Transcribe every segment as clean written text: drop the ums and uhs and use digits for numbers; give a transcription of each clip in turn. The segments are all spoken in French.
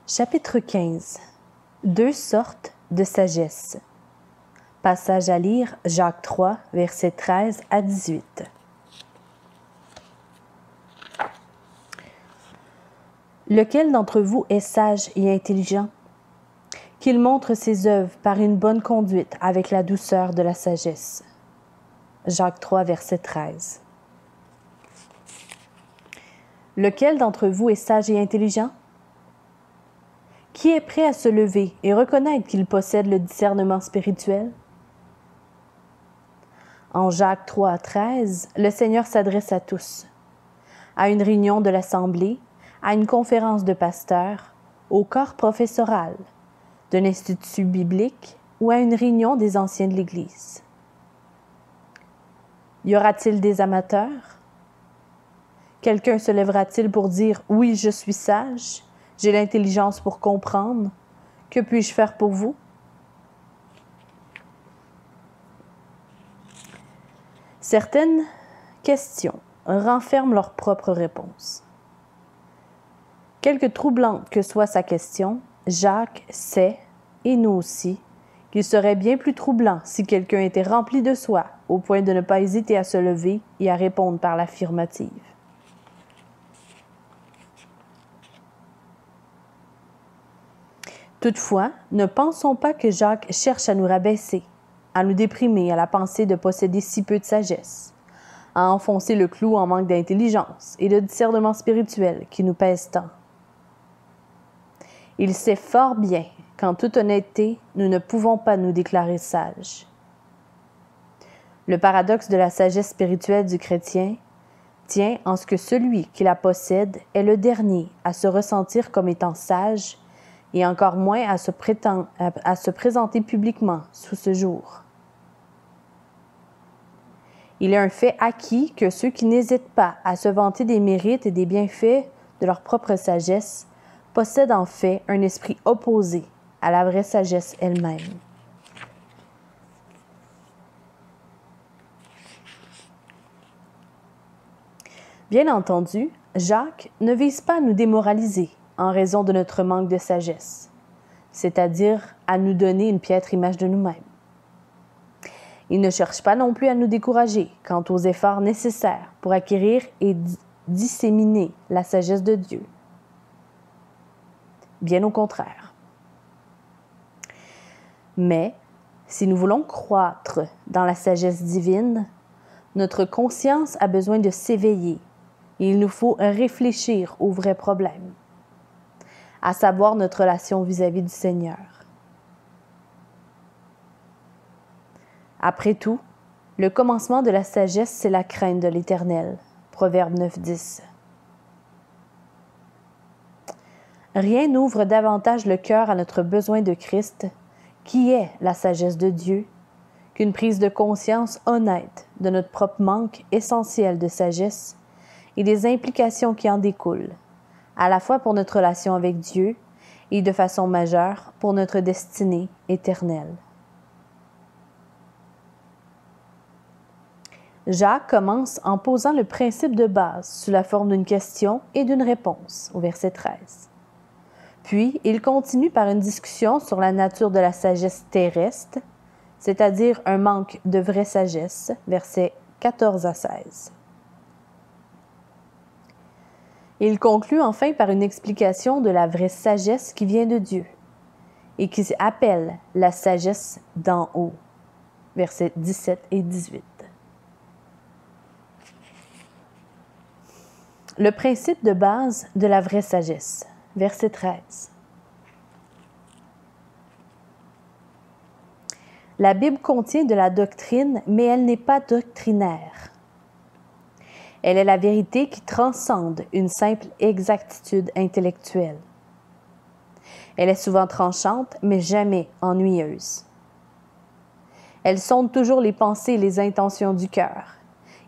Chapitre 15. Deux sortes de sagesse. Passage à lire, Jacques 3, versets 13 à 18. Lequel d'entre vous est sage et intelligent? Qu'il montre ses œuvres par une bonne conduite avec la douceur de la sagesse. Jacques 3, verset 13. Lequel d'entre vous est sage et intelligent? Qui est prêt à se lever et reconnaître qu'il possède le discernement spirituel? En Jacques 3, 13, le Seigneur s'adresse à tous. À une réunion de l'Assemblée, à une conférence de pasteurs, au corps professoral, d'un institut biblique ou à une réunion des anciens de l'Église. Y aura-t-il des amateurs? Quelqu'un se lèvera-t-il pour dire « Oui, je suis sage, j'ai l'intelligence pour comprendre, que puis-je faire pour vous? » Certaines questions renferment leur propre réponse. Quelque troublante que soit sa question, Jacques sait, et nous aussi, qu'il serait bien plus troublant si quelqu'un était rempli de soi au point de ne pas hésiter à se lever et à répondre par l'affirmative. Toutefois, ne pensons pas que Jacques cherche à nous rabaisser, à nous déprimer à la pensée de posséder si peu de sagesse, à enfoncer le clou en manque d'intelligence et de discernement spirituel qui nous pèse tant. Il sait fort bien qu'en toute honnêteté, nous ne pouvons pas nous déclarer sages. Le paradoxe de la sagesse spirituelle du chrétien tient en ce que celui qui la possède est le dernier à se ressentir comme étant sage et encore moins à se présenter publiquement sous ce jour. Il est un fait acquis que ceux qui n'hésitent pas à se vanter des mérites et des bienfaits de leur propre sagesse possèdent en fait un esprit opposé à la vraie sagesse elle-même. Bien entendu, Jacques ne vise pas à nous démoraliser en raison de notre manque de sagesse, c'est-à-dire à nous donner une piètre image de nous-mêmes. Il ne cherche pas non plus à nous décourager quant aux efforts nécessaires pour acquérir et disséminer la sagesse de Dieu. Bien au contraire. Mais, si nous voulons croître dans la sagesse divine, notre conscience a besoin de s'éveiller et il nous faut réfléchir aux vrais problèmes, à savoir notre relation vis-à-vis du Seigneur. Après tout, le commencement de la sagesse, c'est la crainte de l'Éternel. Proverbe 9, 10. Rien n'ouvre davantage le cœur à notre besoin de Christ, qui est la sagesse de Dieu, qu'une prise de conscience honnête de notre propre manque essentiel de sagesse et des implications qui en découlent, à la fois pour notre relation avec Dieu et de façon majeure pour notre destinée éternelle. Jacques commence en posant le principe de base sous la forme d'une question et d'une réponse, au verset 13. Puis, il continue par une discussion sur la nature de la sagesse terrestre, c'est-à-dire un manque de vraie sagesse, versets 14 à 16. Il conclut enfin par une explication de la vraie sagesse qui vient de Dieu et qui appelle la sagesse d'en haut, versets 17 et 18. Le principe de base de la vraie sagesse, verset 13. La Bible contient de la doctrine, mais elle n'est pas doctrinaire. Elle est la vérité qui transcende une simple exactitude intellectuelle. Elle est souvent tranchante, mais jamais ennuyeuse. Elle sonde toujours les pensées et les intentions du cœur,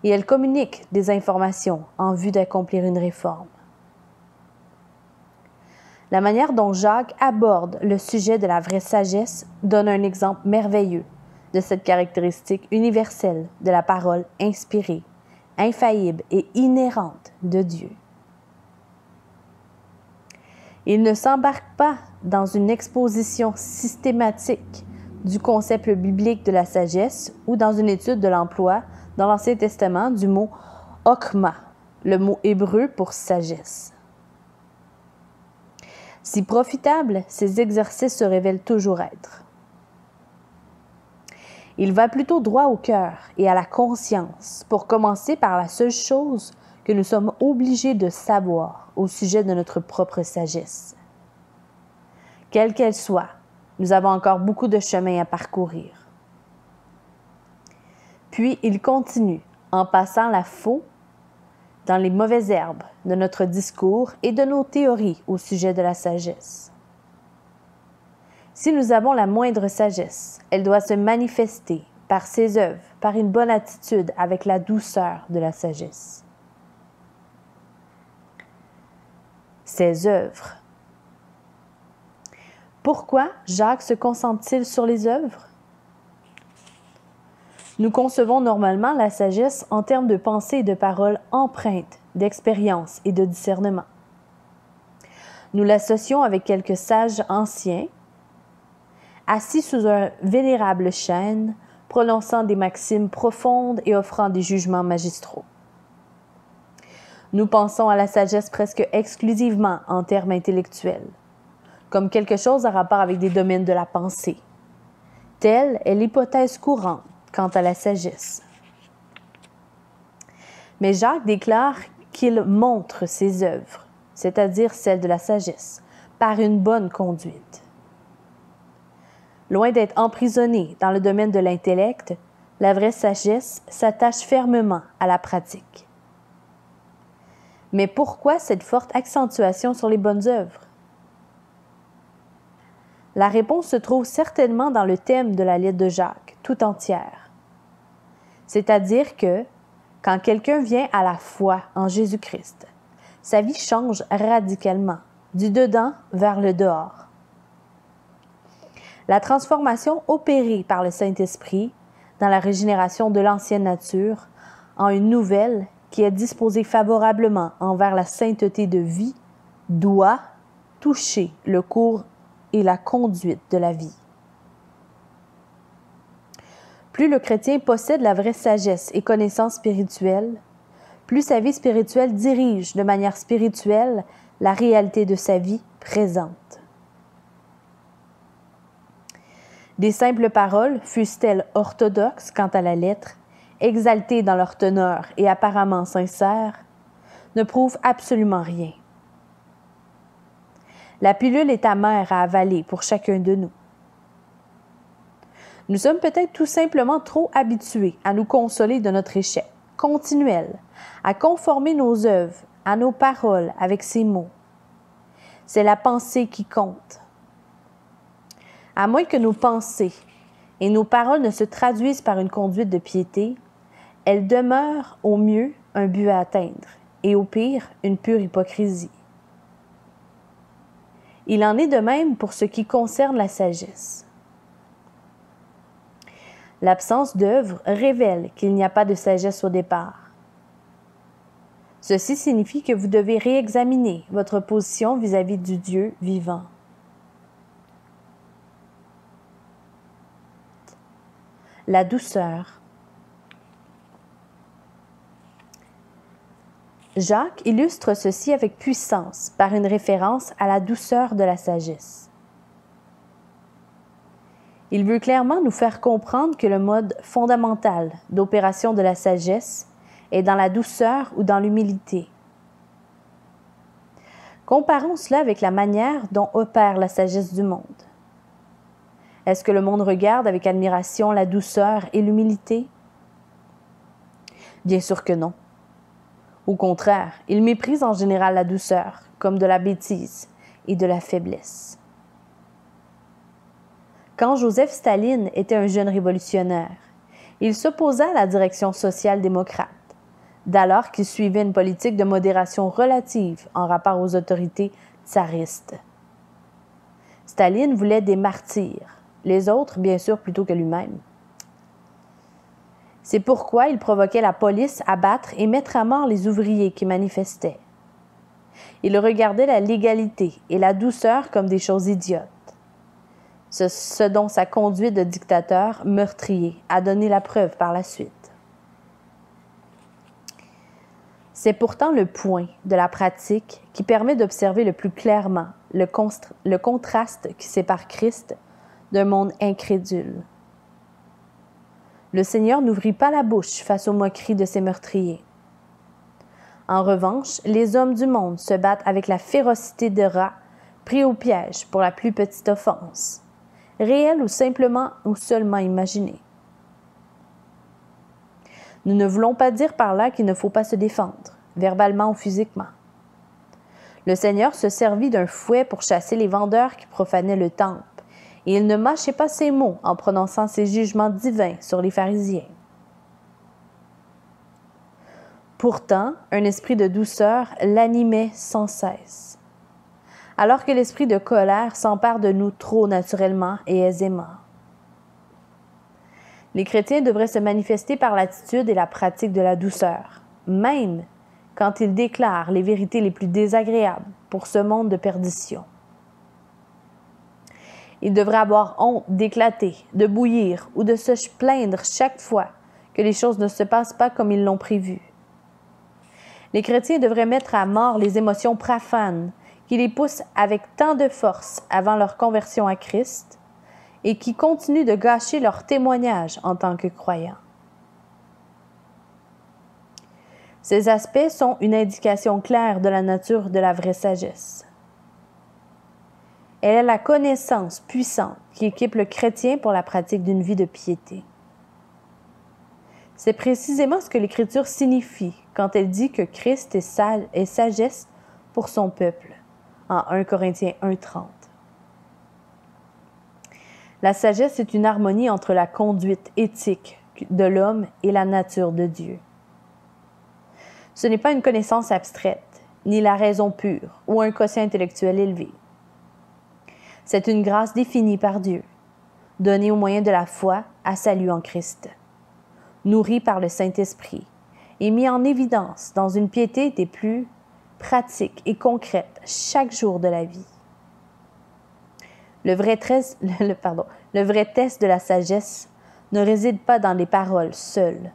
et elle communique des informations en vue d'accomplir une réforme. La manière dont Jacques aborde le sujet de la vraie sagesse donne un exemple merveilleux de cette caractéristique universelle de la parole inspirée, infaillible et inhérente de Dieu. Il ne s'embarque pas dans une exposition systématique du concept biblique de la sagesse ou dans une étude de l'emploi dans l'Ancien Testament du mot « okma », le mot hébreu pour sagesse. Si profitables, ces exercices se révèlent toujours être. Il va plutôt droit au cœur et à la conscience pour commencer par la seule chose que nous sommes obligés de savoir au sujet de notre propre sagesse. Quelle qu'elle soit, nous avons encore beaucoup de chemin à parcourir. Puis il continue en passant la faux dans les mauvaises herbes de notre discours et de nos théories au sujet de la sagesse. Si nous avons la moindre sagesse, elle doit se manifester par ses œuvres, par une bonne attitude avec la douceur de la sagesse. Ses œuvres. Pourquoi Jacques se concentre-t-il sur les œuvres? Nous concevons normalement la sagesse en termes de pensée et de paroles empreintes d'expérience et de discernement. Nous l'associons avec quelques sages anciens, assis sous un vénérable chêne, prononçant des maximes profondes et offrant des jugements magistraux. Nous pensons à la sagesse presque exclusivement en termes intellectuels, comme quelque chose à rapport avec des domaines de la pensée. Telle est l'hypothèse courante quant à la sagesse. Mais Jacques déclare qu'il montre ses œuvres, c'est-à-dire celles de la sagesse, par une bonne conduite. Loin d'être emprisonnée dans le domaine de l'intellect, la vraie sagesse s'attache fermement à la pratique. Mais pourquoi cette forte accentuation sur les bonnes œuvres? La réponse se trouve certainement dans le thème de la lettre de Jacques, tout entière. C'est-à-dire que, quand quelqu'un vient à la foi en Jésus-Christ, sa vie change radicalement, du dedans vers le dehors. La transformation opérée par le Saint-Esprit dans la régénération de l'ancienne nature en une nouvelle qui est disposée favorablement envers la sainteté de vie doit toucher le cours et la conduite de la vie. Plus le chrétien possède la vraie sagesse et connaissance spirituelle, plus sa vie spirituelle dirige de manière spirituelle la réalité de sa vie présente. Des simples paroles, fussent-elles orthodoxes quant à la lettre, exaltées dans leur teneur et apparemment sincères, ne prouvent absolument rien. La pilule est amère à avaler pour chacun de nous. Nous sommes peut-être tout simplement trop habitués à nous consoler de notre échec continuel, à conformer nos œuvres, à nos paroles avec ces mots. C'est la pensée qui compte. À moins que nos pensées et nos paroles ne se traduisent par une conduite de piété, elles demeurent au mieux un but à atteindre et au pire une pure hypocrisie. Il en est de même pour ce qui concerne la sagesse. L'absence d'œuvre révèle qu'il n'y a pas de sagesse au départ. Ceci signifie que vous devez réexaminer votre position vis-à-vis du Dieu vivant. La douceur. Jacques illustre ceci avec puissance par une référence à la douceur de la sagesse. Il veut clairement nous faire comprendre que le mode fondamental d'opération de la sagesse est dans la douceur ou dans l'humilité. Comparons cela avec la manière dont opère la sagesse du monde. Est-ce que le monde regarde avec admiration la douceur et l'humilité? Bien sûr que non. Au contraire, il méprise en général la douceur, comme de la bêtise et de la faiblesse. Quand Joseph Staline était un jeune révolutionnaire, il s'opposa à la direction social-démocrate, d'alors qu'il suivait une politique de modération relative en rapport aux autorités tsaristes. Staline voulait des martyrs, les autres, bien sûr, plutôt que lui-même. C'est pourquoi il provoquait la police à battre et mettre à mort les ouvriers qui manifestaient. Il regardait la légalité et la douceur comme des choses idiotes. Ce dont sa conduite de dictateur meurtrier a donné la preuve par la suite. C'est pourtant le point de la pratique qui permet d'observer le plus clairement le contraste qui sépare Christ d'un monde incrédule. Le Seigneur n'ouvrit pas la bouche face aux moqueries de ses meurtriers. En revanche, les hommes du monde se battent avec la férocité de rats pris au piège pour la plus petite offense, réelle ou seulement imaginée. Nous ne voulons pas dire par là qu'il ne faut pas se défendre, verbalement ou physiquement. Le Seigneur se servit d'un fouet pour chasser les vendeurs qui profanaient le temple, et il ne mâchait pas ses mots en prononçant ses jugements divins sur les pharisiens. Pourtant, un esprit de douceur l'animait sans cesse, alors que l'esprit de colère s'empare de nous trop naturellement et aisément. Les chrétiens devraient se manifester par l'attitude et la pratique de la douceur, même quand ils déclarent les vérités les plus désagréables pour ce monde de perdition. Ils devraient avoir honte d'éclater, de bouillir ou de se plaindre chaque fois que les choses ne se passent pas comme ils l'ont prévu. Les chrétiens devraient mettre à mort les émotions profanes qui les poussent avec tant de force avant leur conversion à Christ et qui continuent de gâcher leur témoignage en tant que croyants. Ces aspects sont une indication claire de la nature de la vraie sagesse. Elle est la connaissance puissante qui équipe le chrétien pour la pratique d'une vie de piété. C'est précisément ce que l'Écriture signifie quand elle dit que Christ est sagesse pour son peuple, en 1 Corinthiens 1,30. La sagesse est une harmonie entre la conduite éthique de l'homme et la nature de Dieu. Ce n'est pas une connaissance abstraite, ni la raison pure ou un quotient intellectuel élevé. C'est une grâce définie par Dieu, donnée au moyen de la foi à salut en Christ, nourrie par le Saint-Esprit et mis en évidence dans une piété des plus pratiques et concrètes chaque jour de la vie. Le vrai test de la sagesse ne réside pas dans les paroles seules,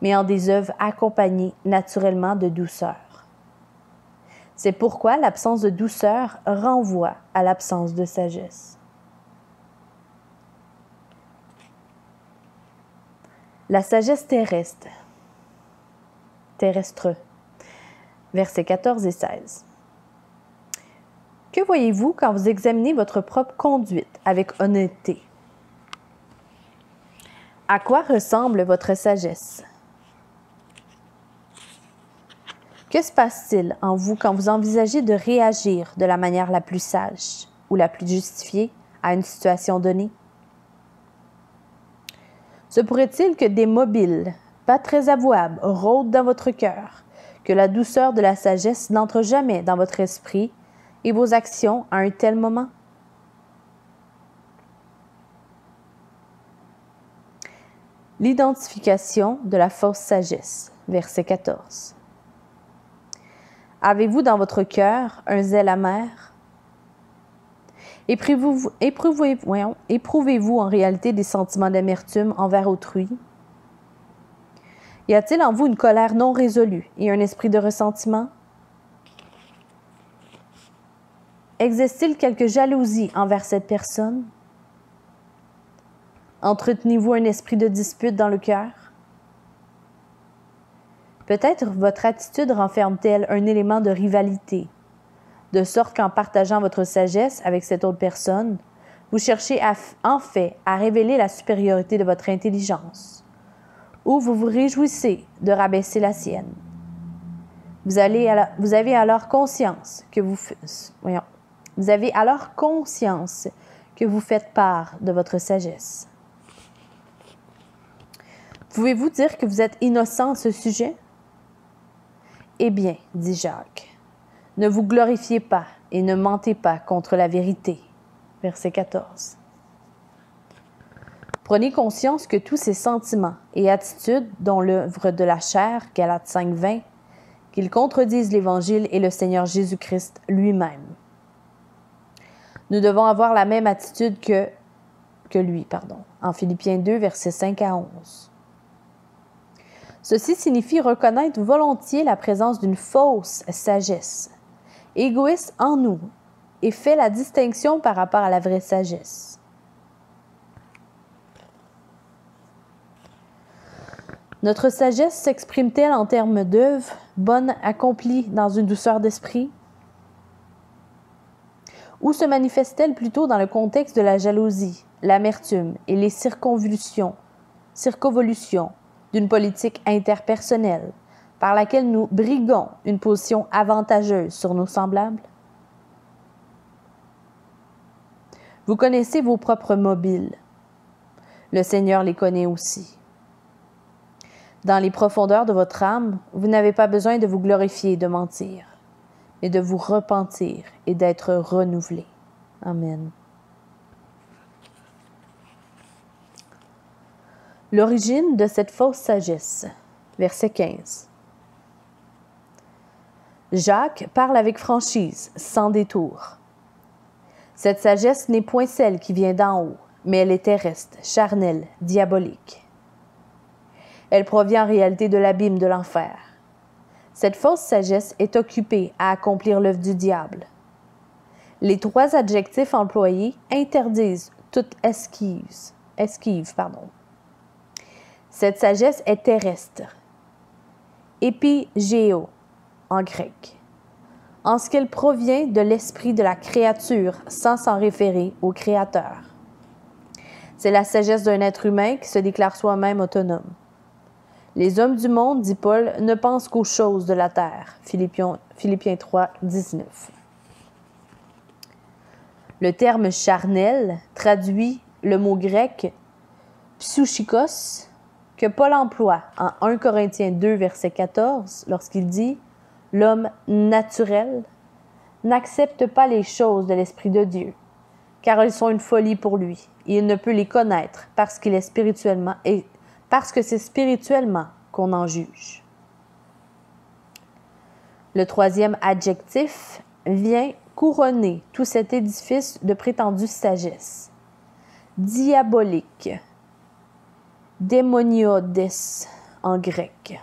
mais en des œuvres accompagnées naturellement de douceur. C'est pourquoi l'absence de douceur renvoie à l'absence de sagesse. La sagesse terrestre, versets 14 et 16. Que voyez-vous quand vous examinez votre propre conduite avec honnêteté? À quoi ressemble votre sagesse? Que se passe-t-il en vous quand vous envisagez de réagir de la manière la plus sage ou la plus justifiée à une situation donnée? Se pourrait-il que des mobiles, pas très avouables, rôdent dans votre cœur, que la douceur de la sagesse n'entre jamais dans votre esprit et vos actions à un tel moment? L'identification de la fausse sagesse, verset 14. Avez-vous dans votre cœur un zèle amer? Éprouvez-vous en réalité des sentiments d'amertume envers autrui? Y a-t-il en vous une colère non résolue et un esprit de ressentiment? Existe-t-il quelque jalousie envers cette personne? Entretenez-vous un esprit de dispute dans le cœur? Peut-être votre attitude renferme-t-elle un élément de rivalité, de sorte qu'en partageant votre sagesse avec cette autre personne, vous cherchez en fait à révéler la supériorité de votre intelligence, ou vous vous réjouissez de rabaisser la sienne. Vous avez alors conscience que vous faites part de votre sagesse. Pouvez-vous dire que vous êtes innocent à ce sujet? Eh bien, dit Jacques, ne vous glorifiez pas et ne mentez pas contre la vérité. Verset 14. Prenez conscience que tous ces sentiments et attitudes, dont l'œuvre de la chair, Galates 5:20, qu'ils contredisent l'Évangile et le Seigneur Jésus-Christ lui-même. Nous devons avoir la même attitude que lui, en Philippiens 2, versets 5 à 11. Ceci signifie reconnaître volontiers la présence d'une fausse sagesse, égoïste en nous, et fait la distinction par rapport à la vraie sagesse. Notre sagesse s'exprime-t-elle en termes d'œuvres bonnes accomplies dans une douceur d'esprit? Ou se manifeste-t-elle plutôt dans le contexte de la jalousie, l'amertume et les circonvolutions d'une politique interpersonnelle par laquelle nous briguons une position avantageuse sur nos semblables? Vous connaissez vos propres mobiles. Le Seigneur les connaît aussi. Dans les profondeurs de votre âme, vous n'avez pas besoin de vous glorifier et de mentir, mais de vous repentir et d'être renouvelé. Amen. L'origine de cette fausse sagesse. Verset 15. Jacques parle avec franchise, sans détour. Cette sagesse n'est point celle qui vient d'en haut, mais elle est terrestre, charnelle, diabolique. Elle provient en réalité de l'abîme de l'enfer. Cette fausse sagesse est occupée à accomplir l'œuvre du diable. Les 3 adjectifs employés interdisent toute esquive. Cette sagesse est terrestre, épigéo en grec, en ce qu'elle provient de l'esprit de la créature sans s'en référer au Créateur. C'est la sagesse d'un être humain qui se déclare soi-même autonome. Les hommes du monde, dit Paul, ne pensent qu'aux choses de la terre. Philippiens 3, 19. Le terme charnel traduit le mot grec psychikos que Paul emploie en 1 Corinthiens 2, verset 14, lorsqu'il dit « L'homme naturel n'accepte pas les choses de l'Esprit de Dieu, car elles sont une folie pour lui, et il ne peut les connaître parce que c'est spirituellement qu'on en juge. » Le 3e adjectif vient couronner tout cet édifice de prétendue sagesse. Diabolique, démoniodes en grec.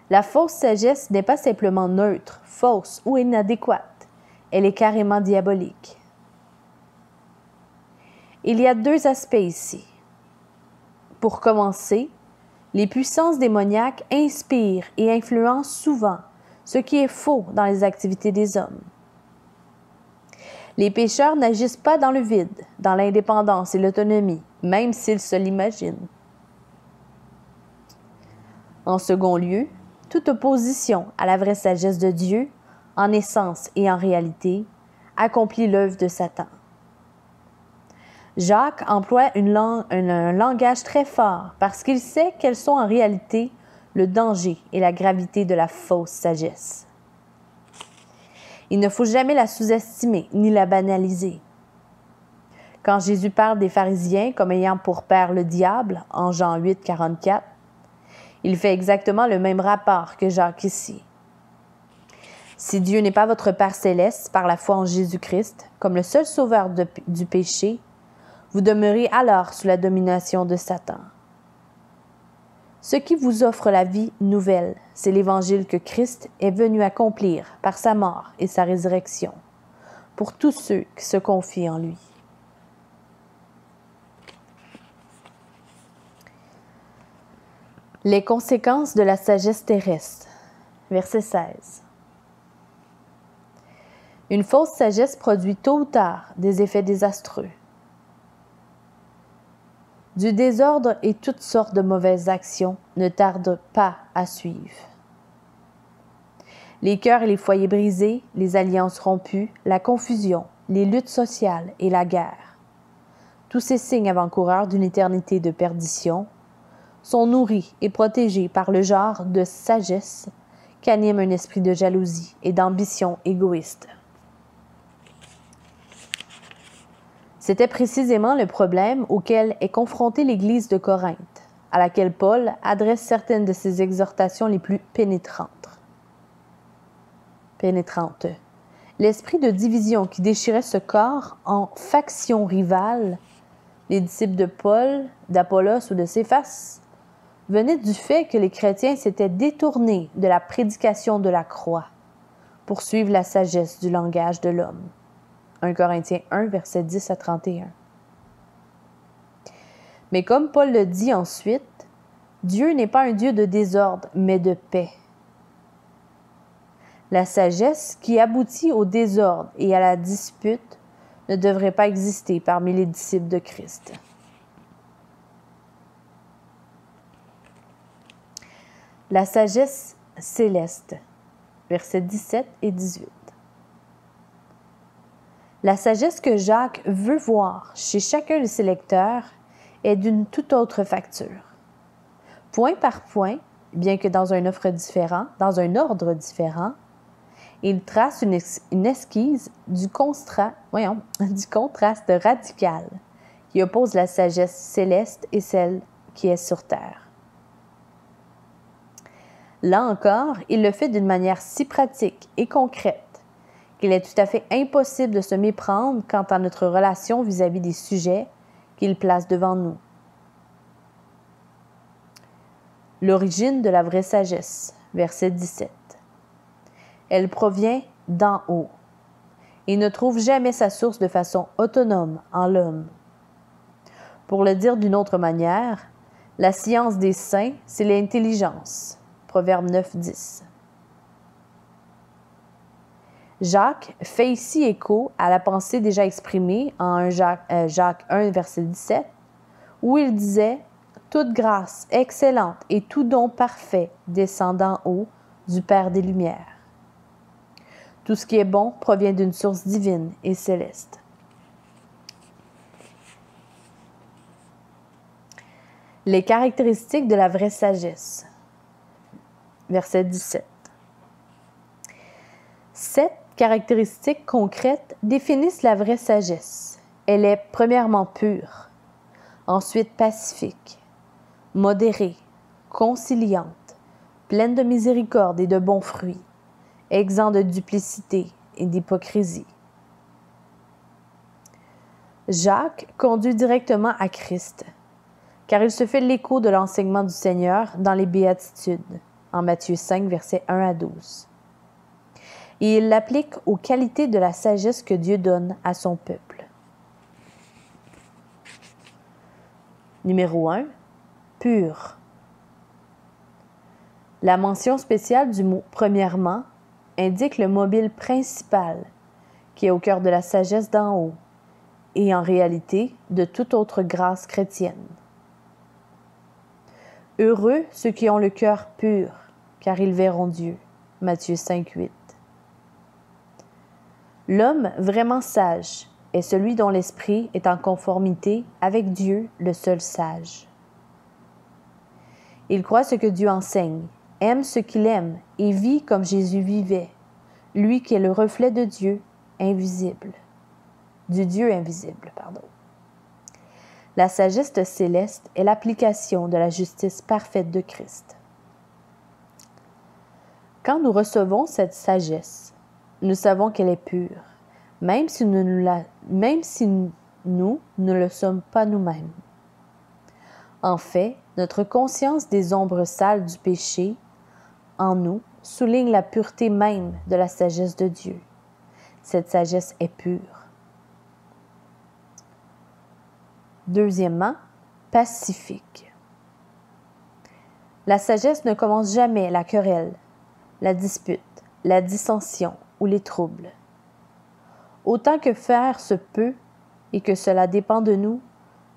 La fausse sagesse n'est pas simplement neutre, fausse ou inadéquate. Elle est carrément diabolique. Il y a 2 aspects ici. Pour commencer, les puissances démoniaques inspirent et influencent souvent ce qui est faux dans les activités des hommes. Les pécheurs n'agissent pas dans le vide, dans l'indépendance et l'autonomie, même s'ils se l'imaginent. En second lieu, toute opposition à la vraie sagesse de Dieu, en essence et en réalité, accomplit l'œuvre de Satan. Jacques emploie un langage très fort parce qu'il sait quels sont en réalité le danger et la gravité de la fausse sagesse. Il ne faut jamais la sous-estimer ni la banaliser. Quand Jésus parle des pharisiens comme ayant pour père le diable, en Jean 8, 44, il fait exactement le même rapport que Jacques ici. Si Dieu n'est pas votre Père céleste par la foi en Jésus-Christ, comme le seul sauveur du péché, vous demeurez alors sous la domination de Satan. Ce qui vous offre la vie nouvelle, c'est l'Évangile que Christ est venu accomplir par sa mort et sa résurrection, pour tous ceux qui se confient en lui. Les conséquences de la sagesse terrestre. Verset 16. Une fausse sagesse produit tôt ou tard des effets désastreux. Du désordre et toutes sortes de mauvaises actions ne tardent pas à suivre. Les cœurs et les foyers brisés, les alliances rompues, la confusion, les luttes sociales et la guerre. Tous ces signes avant-coureurs d'une éternité de perdition sont nourris et protégés par le genre de sagesse qu'anime un esprit de jalousie et d'ambition égoïste. C'était précisément le problème auquel est confrontée l'Église de Corinthe. à laquelle Paul adresse certaines de ses exhortations les plus pénétrantes. L'esprit de division qui déchirait ce corps en factions rivales, les disciples de Paul, d'Apollos ou de Céphas, venait du fait que les chrétiens s'étaient détournés de la prédication de la croix pour suivre la sagesse du langage de l'homme. 1 Corinthiens 1, versets 10 à 31. Mais comme Paul le dit ensuite, Dieu n'est pas un Dieu de désordre, mais de paix. La sagesse qui aboutit au désordre et à la dispute ne devrait pas exister parmi les disciples de Christ. La sagesse céleste, versets 17 et 18. La sagesse que Jacques veut voir chez chacun de ses lecteurs est d'une toute autre facture. Point par point, bien que dans un ordre différent, il trace une esquisse du contraste radical qui oppose la sagesse céleste et celle qui est sur terre. Là encore, il le fait d'une manière si pratique et concrète qu'il est tout à fait impossible de se méprendre quant à notre relation vis-à-vis des sujets qu'il place devant nous. L'origine de la vraie sagesse, verset 17. Elle provient d'en haut et ne trouve jamais sa source de façon autonome en l'homme. Pour le dire d'une autre manière, la science des saints, c'est l'intelligence. Proverbe 9, 10. Jacques fait ici écho à la pensée déjà exprimée en Jacques 1, verset 17, où il disait « Toute grâce excellente et tout don parfait descend d'en haut du Père des Lumières. Tout ce qui est bon provient d'une source divine et céleste. » Les caractéristiques de la vraie sagesse. Verset 17. Sept caractéristiques concrètes définissent la vraie sagesse. Elle est premièrement pure, ensuite pacifique, modérée, conciliante, pleine de miséricorde et de bons fruits, exempt de duplicité et d'hypocrisie. Jacques conduit directement à Christ, car il se fait l'écho de l'enseignement du Seigneur dans les Béatitudes, en Matthieu 5, versets 1 à 12. Et il l'applique aux qualités de la sagesse que Dieu donne à son peuple. Numéro 1. Pur. La mention spéciale du mot « premièrement » indique le mobile principal qui est au cœur de la sagesse d'en haut et en réalité de toute autre grâce chrétienne. Heureux ceux qui ont le cœur pur, car ils verront Dieu. Matthieu 5, 8. L'homme vraiment sage est celui dont l'esprit est en conformité avec Dieu, le seul sage. Il croit ce que Dieu enseigne, aime ce qu'il aime et vit comme Jésus vivait, lui qui est le reflet de Dieu invisible. Du Dieu invisible, pardon. La sagesse céleste est l'application de la justice parfaite de Christ. Quand nous recevons cette sagesse, nous savons qu'elle est pure, même si nous ne le sommes pas nous-mêmes. En fait, notre conscience des ombres sales du péché en nous souligne la pureté même de la sagesse de Dieu. Cette sagesse est pure. Deuxièmement, pacifique. La sagesse ne commence jamais la querelle, la dispute, la dissension ou les troubles. Autant que faire se peut et que cela dépend de nous,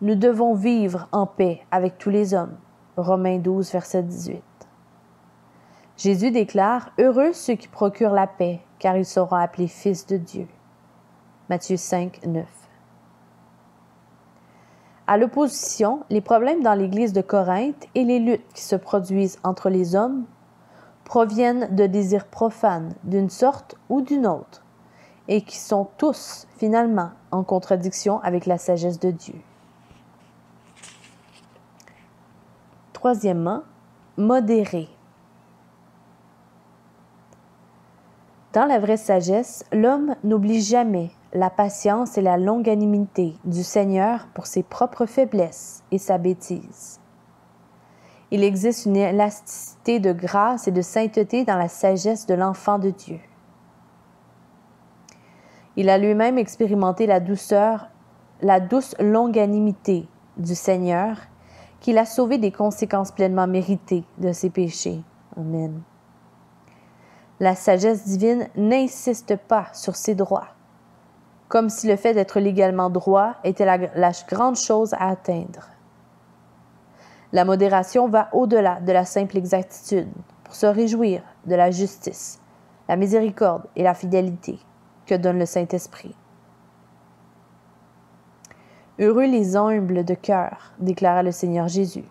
nous devons vivre en paix avec tous les hommes. Romains 12, verset 18. Jésus déclare « Heureux ceux qui procurent la paix, car ils seront appelés fils de Dieu. » Matthieu 5, 9. À l'opposition, les problèmes dans l'Église de Corinthe et les luttes qui se produisent entre les hommes proviennent de désirs profanes d'une sorte ou d'une autre et qui sont tous, finalement, en contradiction avec la sagesse de Dieu. Troisièmement, modéré. Dans la vraie sagesse, l'homme n'oublie jamais la patience et la longanimité du Seigneur pour ses propres faiblesses et sa bêtise. Il existe une élasticité de grâce et de sainteté dans la sagesse de l'enfant de Dieu. Il a lui-même expérimenté la douce longanimité du Seigneur, qui l'a sauvé des conséquences pleinement méritées de ses péchés. Amen. La sagesse divine n'insiste pas sur ses droits, comme si le fait d'être légalement droit était la grande chose à atteindre. La modération va au-delà de la simple exactitude pour se réjouir de la justice, la miséricorde et la fidélité que donne le Saint-Esprit. Heureux les humbles de cœur, déclara le Seigneur Jésus,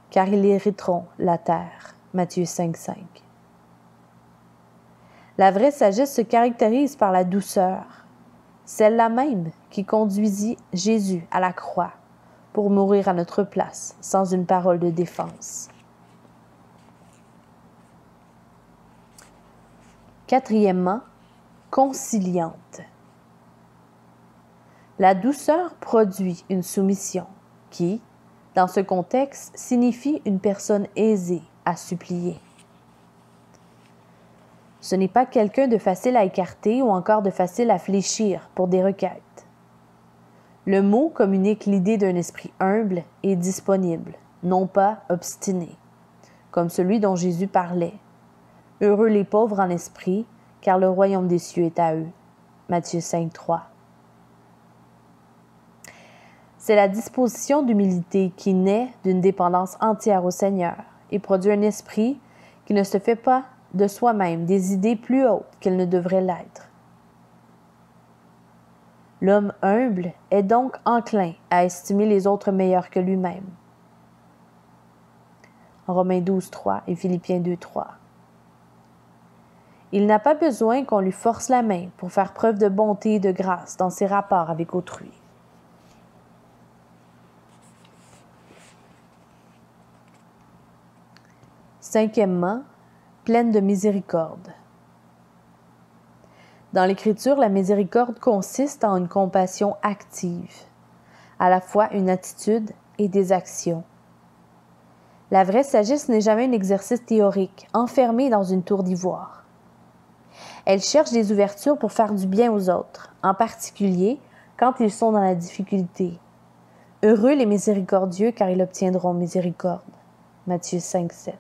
car ils hériteront la terre. Matthieu 5,5. La vraie sagesse se caractérise par la douceur, celle-là même qui conduisit Jésus à la croix pour mourir à notre place, sans une parole de défense. Quatrièmement, conciliante. La douceur produit une soumission qui, dans ce contexte, signifie une personne aisée à supplier. Ce n'est pas quelqu'un de facile à écarter ou encore de facile à fléchir pour des requêtes. Le mot communique l'idée d'un esprit humble et disponible, non pas obstiné, comme celui dont Jésus parlait. Heureux les pauvres en esprit, car le royaume des cieux est à eux. Matthieu 5,3. C'est la disposition d'humilité qui naît d'une dépendance entière au Seigneur et produit un esprit qui ne se fait pas de soi-même des idées plus hautes qu'elles ne devraient l'être. L'homme humble est donc enclin à estimer les autres meilleurs que lui-même. Romains 12,3 et Philippiens 2,3. Il n'a pas besoin qu'on lui force la main pour faire preuve de bonté et de grâce dans ses rapports avec autrui. Cinquièmement, pleine de miséricorde. Dans l'Écriture, la miséricorde consiste en une compassion active, à la fois une attitude et des actions. La vraie sagesse n'est jamais un exercice théorique, enfermé dans une tour d'ivoire. Elle cherche des ouvertures pour faire du bien aux autres, en particulier quand ils sont dans la difficulté. Heureux les miséricordieux, car ils obtiendront miséricorde. Matthieu 5,7.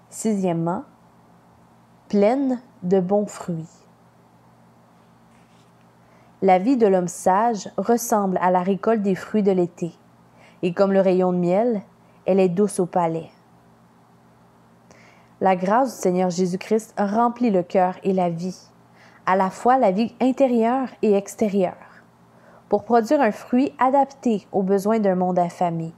Sixièmement, pleine de bons fruits. La vie de l'homme sage ressemble à la récolte des fruits de l'été, et comme le rayon de miel, elle est douce au palais. La grâce du Seigneur Jésus-Christ remplit le cœur et la vie, à la fois la vie intérieure et extérieure, pour produire un fruit adapté aux besoins d'un monde affamé.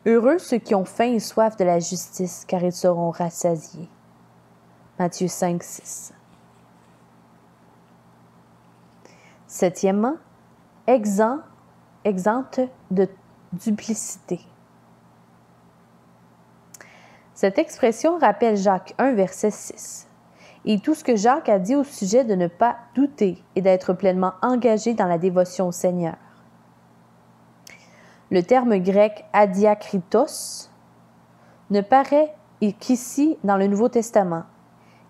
Heureux ceux qui ont faim et soif de la justice, car ils seront rassasiés. Matthieu 5,6. Septièmement, exempte de duplicité. Cette expression rappelle Jacques 1, verset 6, et tout ce que Jacques a dit au sujet de ne pas douter et d'être pleinement engagé dans la dévotion au Seigneur. Le terme grec « adiakritos » ne paraît qu'ici dans le Nouveau Testament,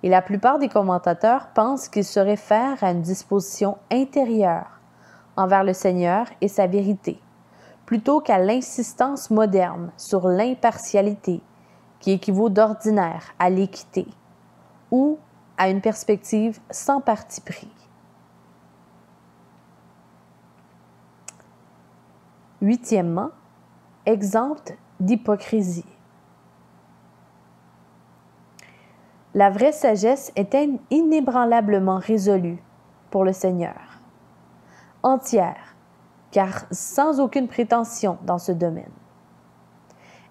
et la plupart des commentateurs pensent qu'il se réfère à une disposition intérieure envers le Seigneur et sa vérité, plutôt qu'à l'insistance moderne sur l'impartialité, qui équivaut d'ordinaire à l'équité, ou à une perspective sans parti pris. Huitièmement, exempte d'hypocrisie. La vraie sagesse est inébranlablement résolue pour le Seigneur, entière, car sans aucune prétention dans ce domaine.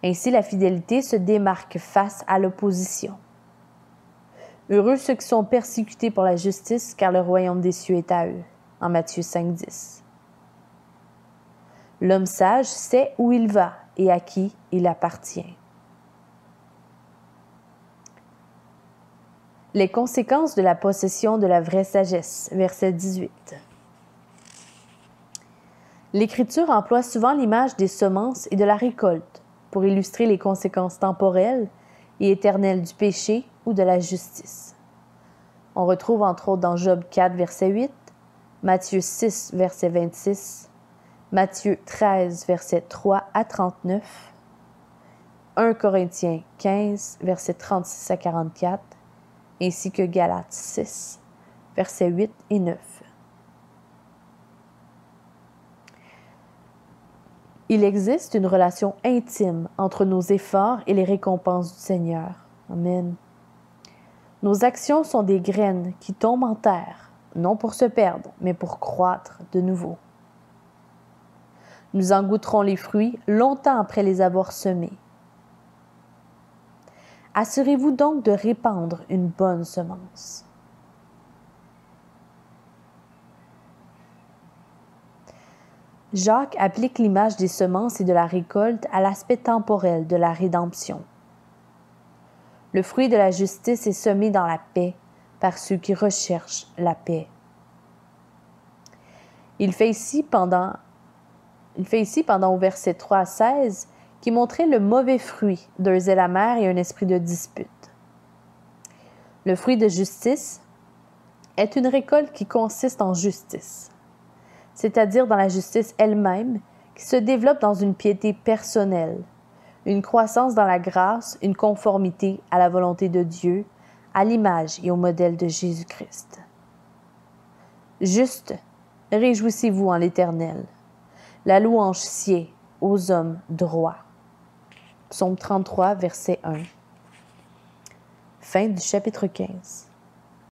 Ainsi, la fidélité se démarque face à l'opposition. Heureux ceux qui sont persécutés pour la justice, car le royaume des cieux est à eux. En Matthieu 5,10. L'homme sage sait où il va et à qui il appartient. Les conséquences de la possession de la vraie sagesse, verset 18. L'Écriture emploie souvent l'image des semences et de la récolte pour illustrer les conséquences temporelles et éternelles du péché ou de la justice. On retrouve entre autres dans Job 4, verset 8, Matthieu 6, verset 26, Matthieu 13, verset 3 à 39, 1 Corinthiens 15, verset 36 à 44, ainsi que Galates 6, versets 8 et 9. Il existe une relation intime entre nos efforts et les récompenses du Seigneur. Amen. Nos actions sont des graines qui tombent en terre, non pour se perdre, mais pour croître de nouveau. Nous en goûterons les fruits longtemps après les avoir semés. Assurez-vous donc de répandre une bonne semence. Jacques applique l'image des semences et de la récolte à l'aspect temporel de la rédemption. Le fruit de la justice est semé dans la paix par ceux qui recherchent la paix. Il fait ici pendant au verset 3 à 16 qui montrait le mauvais fruit d'un zèle amer et un esprit de dispute. Le fruit de justice est une récolte qui consiste en justice, c'est-à-dire dans la justice elle-même, qui se développe dans une piété personnelle, une croissance dans la grâce, une conformité à la volonté de Dieu, à l'image et au modèle de Jésus-Christ. Juste, réjouissez-vous en l'Éternel. La louange sied aux hommes droits. Psaume 33, verset 1. Fin du chapitre 15.